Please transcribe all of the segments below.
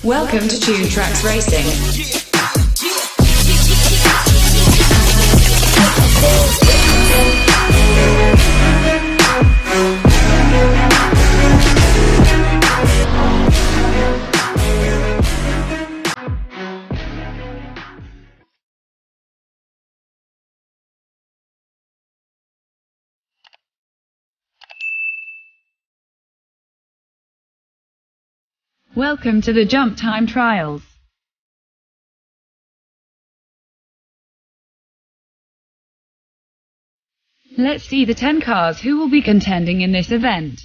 Welcome to Tune Tracks Racing. Welcome to the Jump Time Trials. Let's see the 10 cars who will be contending in this event.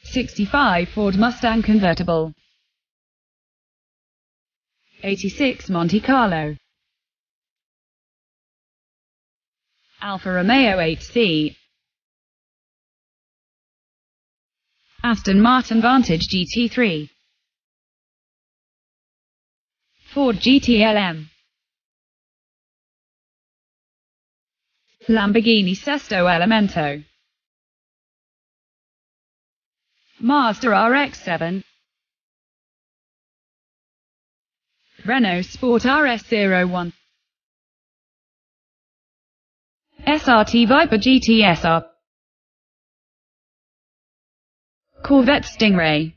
65 Ford Mustang Convertible, 86 Monte Carlo, Alfa Romeo 8C, Aston Martin Vantage GT3, Ford GTLM, Lamborghini Sesto Elemento, Mazda RX-7, Renault Sport RS01, SRT Viper GTSR, Corvette Stingray.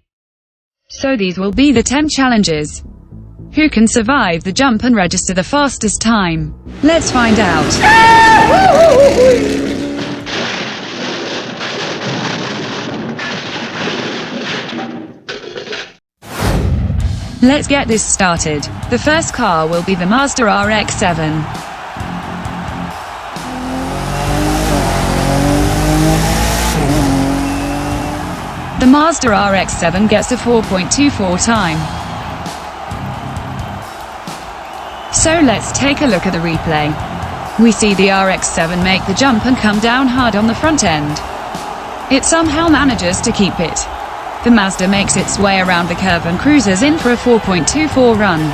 So these will be the 10 challenges. Who can survive the jump and register the fastest time? Let's find out. Let's get this started. The first car will be the Mazda RX-7. The Mazda RX-7 gets a 4.24 time. So let's take a look at the replay. We see the RX-7 make the jump and come down hard on the front end. It somehow manages to keep it. The Mazda makes its way around the curve and cruises in for a 4.24 run.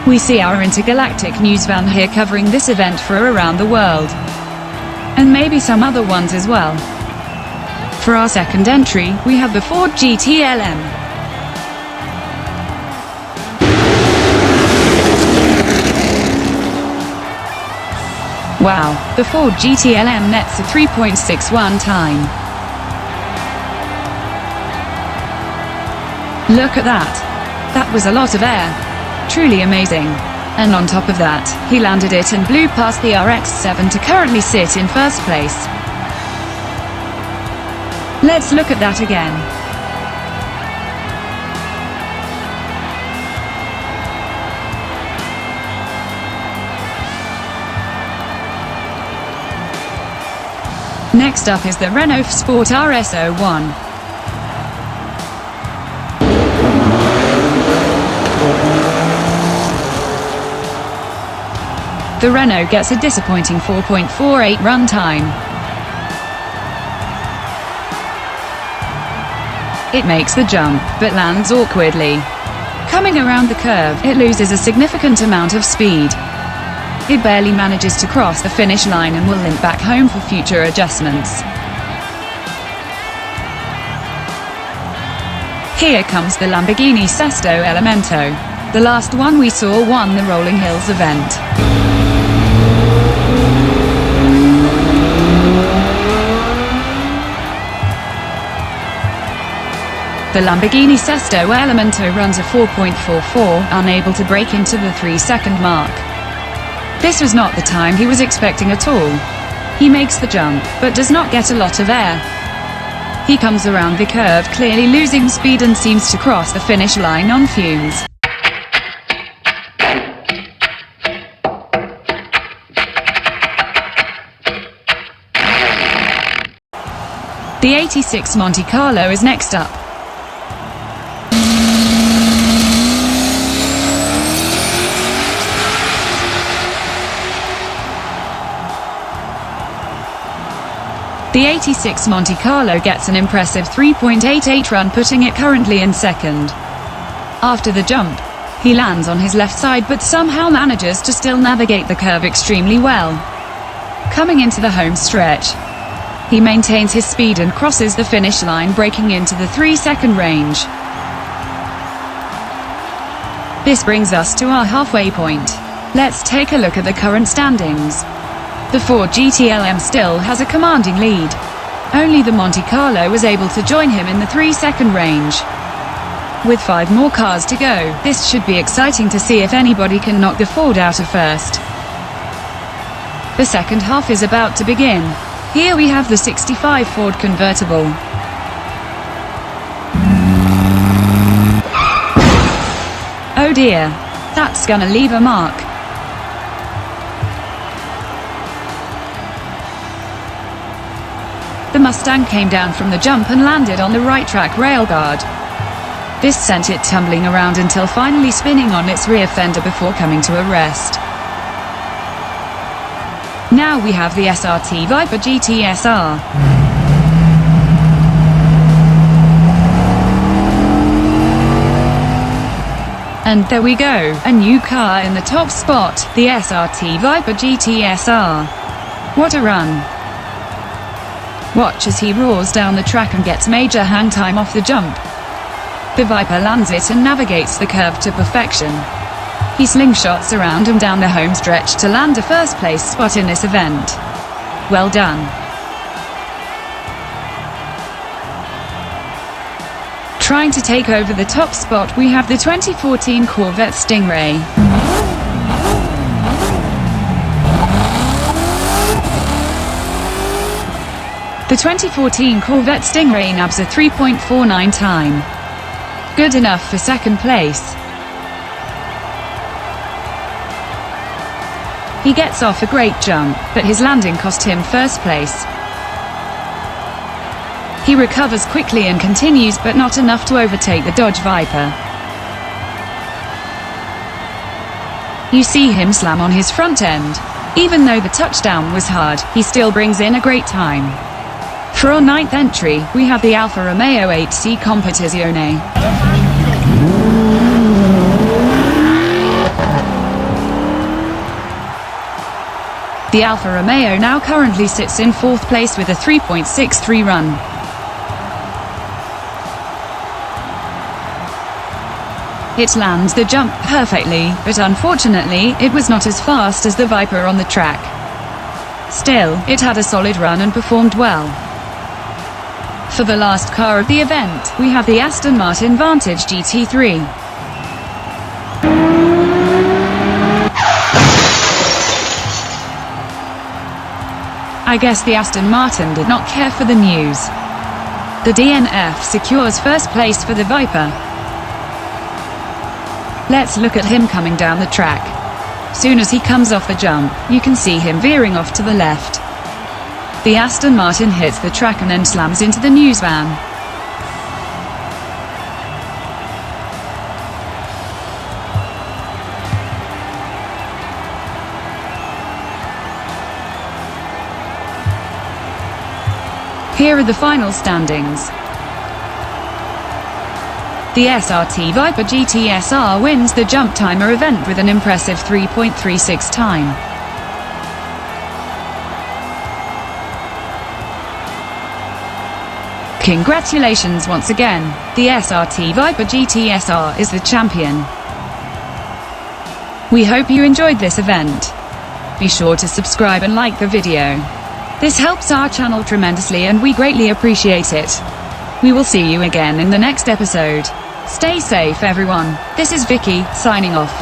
We see our intergalactic news van here covering this event for around the world. And maybe some other ones as well. For our second entry, we have the Ford GTLM. Wow, the Ford GTLM nets a 3.61 time. Look at that. That was a lot of air. Truly amazing. And on top of that, he landed it and blew past the RX-7 to currently sit in first place. Let's look at that again. Next up is the Renault Sport RS01. The Renault gets a disappointing 4.48 run time. It makes the jump, but lands awkwardly. Coming around the curve, it loses a significant amount of speed. It barely manages to cross the finish line and will limp back home for future adjustments. Here comes the Lamborghini Sesto Elemento. The last one we saw won the Rolling Hills event. The Lamborghini Sesto Elemento runs a 4.44, unable to break into the 3-second mark. This was not the time he was expecting at all. He makes the jump, but does not get a lot of air. He comes around the curve clearly losing speed and seems to cross the finish line on fumes. The 86 Monte Carlo is next up. The 86 Monte Carlo gets an impressive 3.88 run, putting it currently in second. After the jump, he lands on his left side but somehow manages to still navigate the curve extremely well. Coming into the home stretch, He maintains his speed and crosses the finish line, breaking into the 3-second range. This brings us to our halfway point. Let's take a look at the current standings. The Ford GTLM still has a commanding lead. Only the Monte Carlo was able to join him in the 3-second range. With 5 more cars to go, this should be exciting to see if anybody can knock the Ford out of first. The second half is about to begin. Here we have the 65 Ford convertible. Oh dear. That's gonna leave a mark. The Mustang came down from the jump and landed on the right track railguard. This sent it tumbling around until finally spinning on its rear fender before coming to a rest. Now we have the SRT Viper GT SR. And there we go, a new car in the top spot, the SRT Viper GT SR. What a run. Watch as he roars down the track and gets major hang time off the jump. The Viper lands it and navigates the curve to perfection. He slingshots around and down the home stretch to land a first place spot in this event. Well done. Trying to take over the top spot, we have the 2014 Corvette Stingray. The 2014 Corvette Stingray nabs a 3.49 time. Good enough for second place. He gets off a great jump, but his landing cost him first place. He recovers quickly and continues, but not enough to overtake the Dodge Viper. You see him slam on his front end. Even though the touchdown was hard, he still brings in a great time. For our 9th entry, we have the Alfa Romeo 8C Competizione. The Alfa Romeo now currently sits in 4th place with a 3.63 run. It lands the jump perfectly, but unfortunately, it was not as fast as the Viper on the track. Still, it had a solid run and performed well. For the last car of the event, we have the Aston Martin Vantage GT3. I guess the Aston Martin did not care for the news. The DNF secures first place for the Viper. Let's look at him coming down the track. Soon as he comes off the jump, you can see him veering off to the left. The Aston Martin hits the track and then slams into the news van. Here are the final standings. The SRT Viper GT SR wins the jump timer event with an impressive 3.36 time. Congratulations once again, the SRT Viper GT SR is the champion. We hope you enjoyed this event. Be sure to subscribe and like the video. This helps our channel tremendously and we greatly appreciate it. We will see you again in the next episode. Stay safe everyone. This is Vicky, signing off.